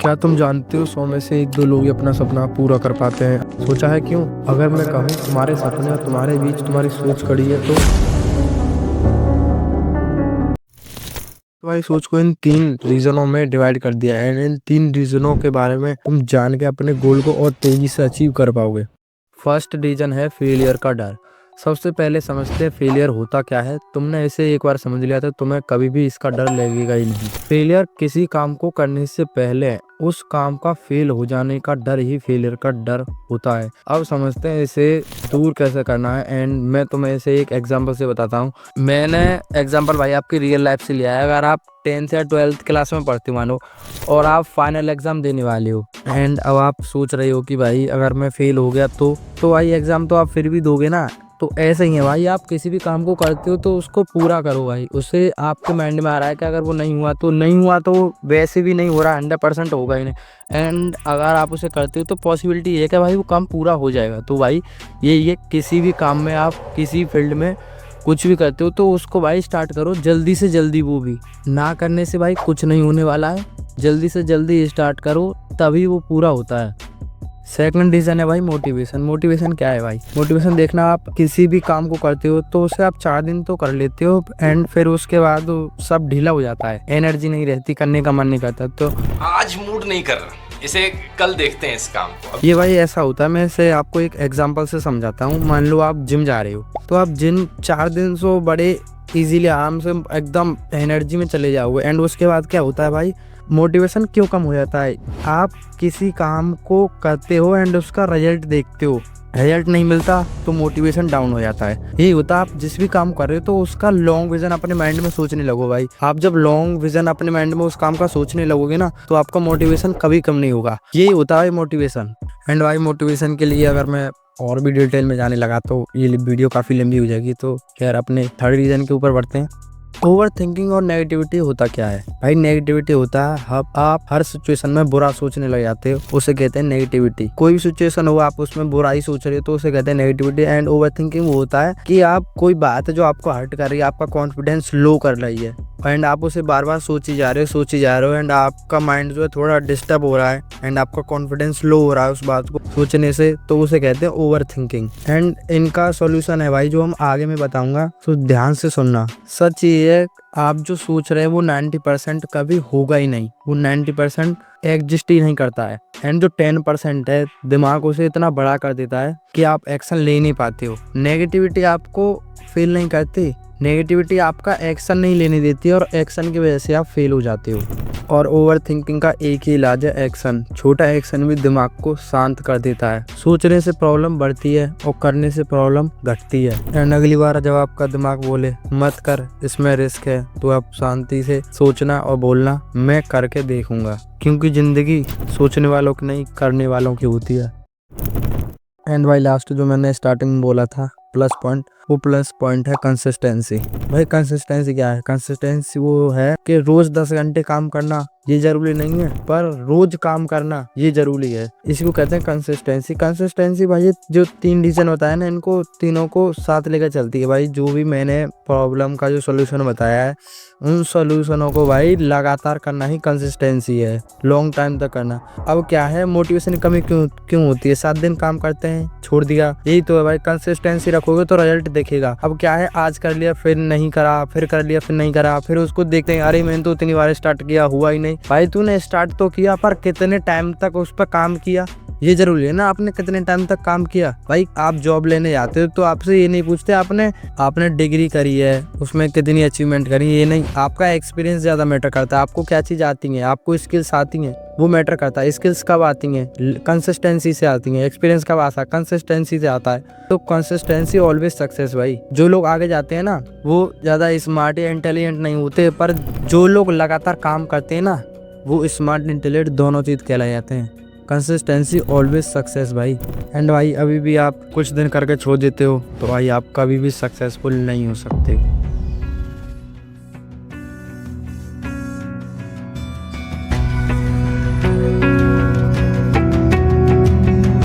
क्या तुम जानते हो 100 में से 1-2 लोग ही अपना सपना पूरा कर पाते हैं? सोचा है क्यों? अगर मैं कहूँ तुम्हारे सपने और तुम्हारे बीच तुम्हारी सोच खड़ी है तो तुम्हारी सोच को इन 3 रीजनों में डिवाइड कर दिया है एंड इन 3 रीजनों के बारे में तुम जान के अपने गोल को और तेजी से अचीव कर पाओगे। फर्स्ट रीजन है फेलियर का डर। सबसे पहले समझते हैं फेलियर होता क्या है। तुमने इसे एक बार समझ लिया तो तुम्हें कभी भी इसका डर लगेगा ही नहीं। फेलियर किसी काम को करने से पहले उस काम का फेल हो जाने का डर ही फेलियर का डर होता है। अब समझते हैं इसे दूर कैसे करना है एंड मैं तुम्हें इसे एक एग्जांपल से बताता हूँ। मैंने एग्जांपल भाई आपकी रियल लाइफ से लिया है। अगर आप 10th या 12th क्लास में पढ़ते मानो और आप फाइनल एग्जाम देने वाले हो एंड अब आप सोच रहे हो कि भाई अगर मैं फेल हो गया तो भाई एग्जाम तो आप फिर भी दोगे ना। तो ऐसे ही है भाई, आप किसी भी काम को करते हो तो उसको पूरा करो भाई। उससे आपके माइंड में आ रहा है कि अगर वो नहीं हुआ तो नहीं हुआ, तो वैसे भी नहीं हो रहा, 100% होगा ही नहीं। एंड अगर आप उसे करते हो तो पॉसिबिलिटी है कि भाई वो काम पूरा हो जाएगा। तो भाई ये किसी भी काम में आप किसी फील्ड में कुछ भी करते हो तो उसको भाई स्टार्ट करो जल्दी से जल्दी। वो भी ना करने से भाई कुछ नहीं होने वाला है। जल्दी से जल्दी स्टार्ट करो तभी वो पूरा होता है। सेकंड रीजन है भाई मोटिवेशन। मोटिवेशन क्या है भाई? मोटिवेशन देखना, आप किसी भी काम को करते हो तो उसे आप 4 दिन तो कर लेते हो एंड फिर उसके बाद सब ढीला हो जाता है, एनर्जी नहीं रहती, करने का मन नहीं करता। तो आज मूड नहीं कर रहा, इसे कल देखते हैं इस काम को। ये भाई ऐसा होता है। मैं इसे आपको एक एग्जांपल से समझाता हूँ। मान लो आप जिम जा रहे हो तो आप जिम 4 दिन से बड़े इजीली आराम से एकदम एनर्जी में चले जाओगे एंड उसके बाद क्या होता है भाई, मोटिवेशन क्यों कम हो जाता है? आप किसी काम को करते हो एंड उसका रिजल्ट देखते हो, रिजल्ट नहीं मिलता तो मोटिवेशन डाउन हो जाता है। यही होता है, आप जिस भी काम कर रहे हो तो उसका लॉन्ग विजन अपने माइंड में सोचने लगो भाई। आप जब लॉन्ग विजन अपने माइंड में उस काम का सोचने लगोगे ना तो आपका मोटिवेशन कभी कम नहीं होगा। यही होता है मोटिवेशन। एंड भाई मोटिवेशन के लिए अगर मैं और भी डिटेल में जाने लगा तो ये वीडियो काफ़ी लंबी हो जाएगी। तो खैर अपने थर्ड रीजन के ऊपर बढ़ते हैं। ओवर थिंकिंग और नेगेटिविटी होता क्या है भाई? नेगेटिविटी होता है आप हर सिचुएशन में बुरा सोचने लग जाते हो, उसे कहते हैं नेगेटिविटी। कोई भी सिचुएशन हो आप उसमें बुरा ही सोच रहे हो तो उसे कहते हैं नेगेटिविटी। एंड ओवर थिंकिंग वो होता है कि आप कोई बात है जो आपको हर्ट कर रही है, आपका कॉन्फिडेंस लो कर रही है एंड आप उसे बार बार सोची जा रहे हो एंड आपका माइंड जो है थोड़ा डिस्टर्ब हो रहा है एंड आपका कॉन्फिडेंस लो हो रहा है उस बात को सोचने से, तो उसे कहते हैं ओवर थिंकिंग। एंड इनका सॉल्यूशन है भाई जो हम आगे में बताऊंगा, तो ध्यान से सुनना। सच ये है, आप जो सोच रहे हैं वो 90% कभी होगा ही नहीं, वो 90% एग्जिस्ट ही नहीं करता है। एंड जो 10% है दिमाग उसे इतना बड़ा कर देता है कि आप एक्शन ले नहीं पाते हो। नेगेटिविटी आपको फेल नहीं करती, नेगेटिविटी आपका एक्शन नहीं लेने देती और एक्शन की वजह से आप फेल हो जाते हो। और ओवर थिंकिंग का एक ही इलाज है एक्शन। छोटा एक्शन भी दिमाग को शांत कर देता है। सोचने से प्रॉब्लम बढ़ती है और करने से प्रॉब्लम घटती है। एंड अगली बार जब आपका दिमाग बोले मत कर, इसमें रिस्क है, तो आप शांति से सोचना और बोलना मैं करके देखूंगा, क्योंकि जिंदगी सोचने वालों की नहीं करने वालों की होती है। एंड भाई लास्ट जो मैंने स्टार्टिंग में बोला था प्लस पॉइंट, वो प्लस पॉइंट है कंसिस्टेंसी। भाई कंसिस्टेंसी क्या है? कंसिस्टेंसी वो है कि रोज 10 घंटे काम करना ये जरूरी नहीं है, पर रोज काम करना ये जरूरी है। इसको कहते हैं कंसिस्टेंसी। कंसिस्टेंसी भाई जो 3 रीजन होता है ना, इनको तीनों को साथ लेकर चलती है भाई। जो भी मैंने प्रॉब्लम का जो सोल्यूशन बताया है उन सोल्यूशनों को भाई लगातार करना ही कंसिस्टेंसी है, लॉन्ग टाइम तक करना। अब क्या है, मोटिवेशन की कमी क्यों होती है? 7 दिन काम करते हैं छोड़ दिया, यही तो है भाई। कंसिस्टेंसी रखोगे तो रिजल्ट देखेगा। अब क्या है, आज कर लिया फिर नहीं करा, फिर कर लिया फिर नहीं करा, फिर उसको देखते हैं अरे मैंने तो इतनी बार स्टार्ट किया हुआ ही नहीं। भाई तूने स्टार्ट तो किया पर कितने टाइम तक उस पर काम किया ये जरूरी है ना। आपने कितने टाइम तक काम किया? भाई आप जॉब लेने जाते हो तो आपसे ये नहीं पूछते आपने डिग्री करी है, उसमें कितनी अचीवमेंट करी, ये नहीं। आपका एक्सपीरियंस ज्यादा मैटर करता है। आपको क्या चीज आती है, आपको स्किल्स आती हैं, वो मैटर करता है। स्किल्स कब आती हैं? कंसिस्टेंसी से आती हैं। एक्सपीरियंस कब आता है? कंसिस्टेंसी से आता है। तो कंसिस्टेंसी ऑलवेज सक्सेस भाई। जो लोग आगे जाते हैं ना वो ज्यादा स्मार्ट या इंटेलिजेंट नहीं होते, पर जो लोग लगातार काम करते हैं ना वो स्मार्ट इंटेलिजेंट दोनों चीज कहलाए जाते हैं। कंसिस्टेंसी ऑलवेज सक्सेस भाई। एंड भाई अभी भी आप कुछ दिन करके छोड़ देते हो तो भाई आप कभी भी सक्सेसफुल नहीं हो सकते।